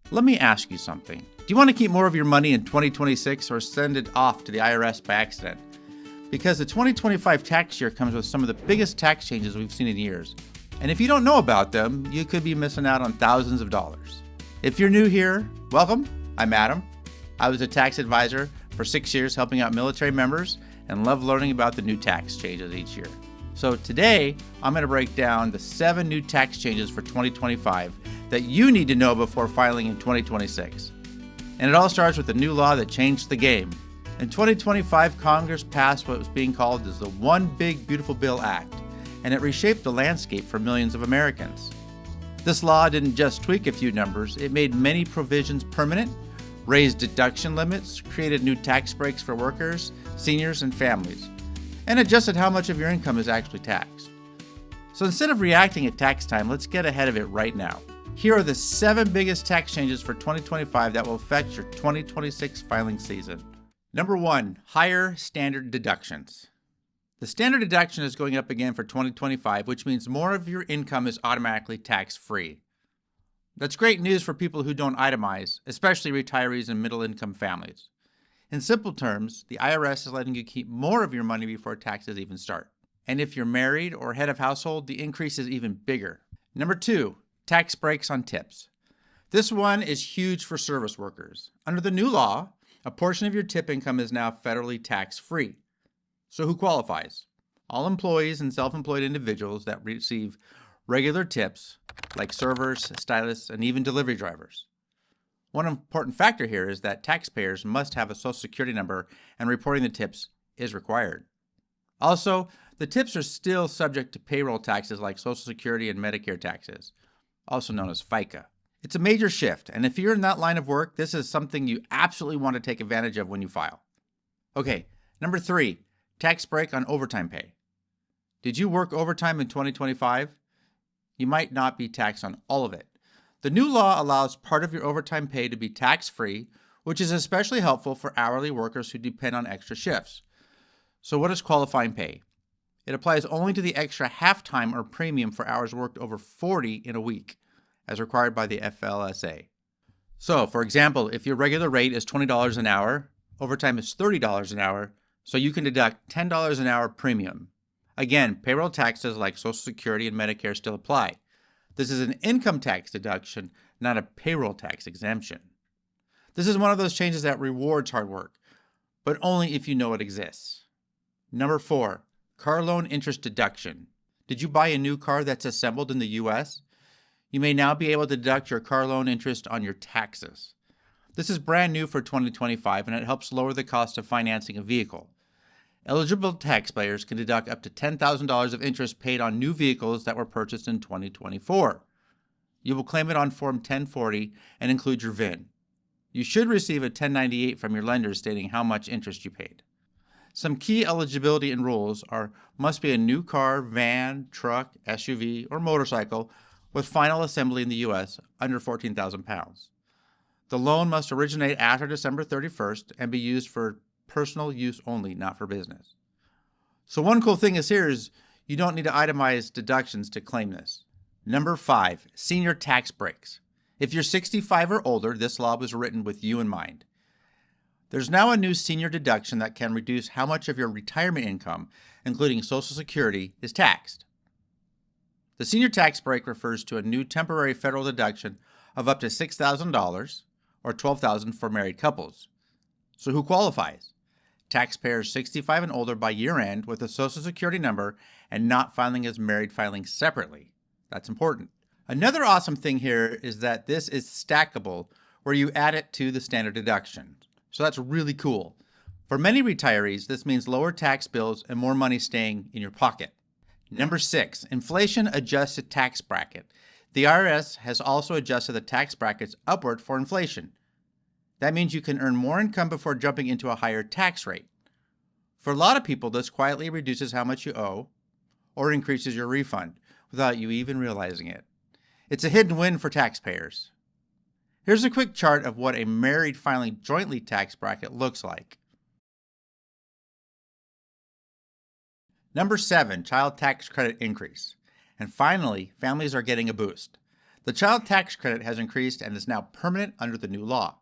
Let me ask you something. Do you want to keep more of your money in 2026 or send it off to the IRS by accident? Because the 2025 tax year comes with some of the biggest tax changes we've seen in years. And if you don't know about them, you could be missing out on thousands of dollars. If you're new here, welcome. I'm Adam. I was a tax advisor for 6 years helping out military members and love learning about the new tax changes each year. So today, I'm going to break down the 7 new tax changes for 2025 that you need to know before filing in 2026. And it all starts with a new law that changed the game. In 2025, Congress passed what was being called as the One Big Beautiful Bill Act, and it reshaped the landscape for millions of Americans. This law didn't just tweak a few numbers, it made many provisions permanent, raised deduction limits, created new tax breaks for workers, seniors, and families, and adjusted how much of your income is actually taxed. So instead of reacting at tax time, let's get ahead of it right now. Here are the 7 biggest tax changes for 2025 that will affect your 2026 filing season. Number 1, higher standard deductions. The standard deduction is going up again for 2025, which means more of your income is automatically tax-free. That's great news for people who don't itemize, especially retirees and middle-income families. In simple terms, the IRS is letting you keep more of your money before taxes even start. And if you're married or head of household, the increase is even bigger. Number 2, tax breaks on tips. This one is huge for service workers. Under the new law, a portion of your tip income is now federally tax-free. So who qualifies? All employees and self-employed individuals that receive regular tips, like servers, stylists, and even delivery drivers. One important factor here is that taxpayers must have a Social Security number, and reporting the tips is required. Also, the tips are still subject to payroll taxes like Social Security and Medicare taxes, also known as FICA. It's a major shift, and if you're in that line of work, this is something you absolutely want to take advantage of when you file. Okay, number 3, tax break on overtime pay. Did you work overtime in 2025? You might not be taxed on all of it. The new law allows part of your overtime pay to be tax-free, which is especially helpful for hourly workers who depend on extra shifts. So what is qualifying pay? It applies only to the extra half-time or premium for hours worked over 40 in a week, as required by the FLSA. So, for example, if your regular rate is $20 an hour, overtime is $30 an hour, so you can deduct $10 an hour premium. Again, payroll taxes like Social Security and Medicare still apply. This is an income tax deduction, not a payroll tax exemption. This is one of those changes that rewards hard work, but only if you know it exists. Number 4, car loan interest deduction. Did you buy a new car that's assembled in the U.S.? You may now be able to deduct your car loan interest on your taxes. This is brand new for 2025, and it helps lower the cost of financing a vehicle. Eligible taxpayers can deduct up to $10,000 of interest paid on new vehicles that were purchased in 2024. You will claim it on Form 1040 and include your VIN. You should receive a 1098 from your lender stating how much interest you paid. Some key eligibility and rules must be a new car, van, truck, SUV, or motorcycle with final assembly in the U.S. under 14,000 pounds. The loan must originate after December 31st and be used for personal use only, not for business. So one cool thing is you don't need to itemize deductions to claim this. Number 5, senior tax breaks. If you're 65 or older, this law was written with you in mind. There's now a new senior deduction that can reduce how much of your retirement income, including Social Security, is taxed. The senior tax break refers to a new temporary federal deduction of up to $6,000 or $12,000 for married couples. So who qualifies? Taxpayers 65 and older by year end with a Social Security number and not filing as married, filing separately. That's important. Another awesome thing here is that this is stackable, where you add it to the standard deduction. So that's really cool. For many retirees, this means lower tax bills and more money staying in your pocket. Number 6, inflation adjusted tax bracket. The IRS has also adjusted the tax brackets upward for inflation. That means you can earn more income before jumping into a higher tax rate. For a lot of people, this quietly reduces how much you owe or increases your refund without you even realizing it. It's a hidden win for taxpayers. Here's a quick chart of what a married filing jointly tax bracket looks like. Number 7, child tax credit increase. And finally, families are getting a boost. The child tax credit has increased and is now permanent under the new law.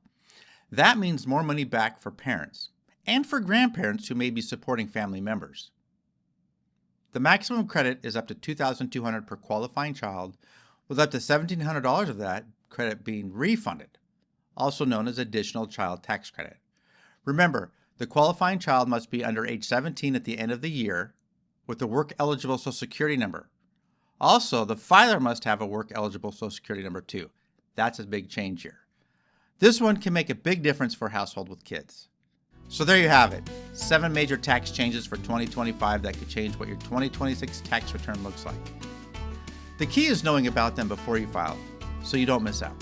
That means more money back for parents and for grandparents who may be supporting family members. The maximum credit is up to $2,200 per qualifying child, with up to $1,700 of that credit being refunded, also known as additional child tax credit. Remember, the qualifying child must be under age 17 at the end of the year with a work-eligible Social Security number. Also, the filer must have a work-eligible Social Security number too. That's a big change here. This one can make a big difference for a household with kids. So there you have it, 7 major tax changes for 2025 that could change what your 2026 tax return looks like. The key is knowing about them before you file, so you don't miss out.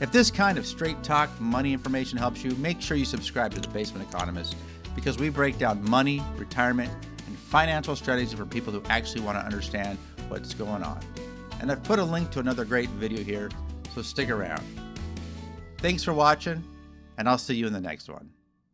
If this kind of straight talk money information helps you, make sure you subscribe to The Basement Economist, because we break down money, retirement, and financial strategies for people who actually want to understand what's going on. And I've put a link to another great video here, so stick around. Thanks for watching, and I'll see you in the next one.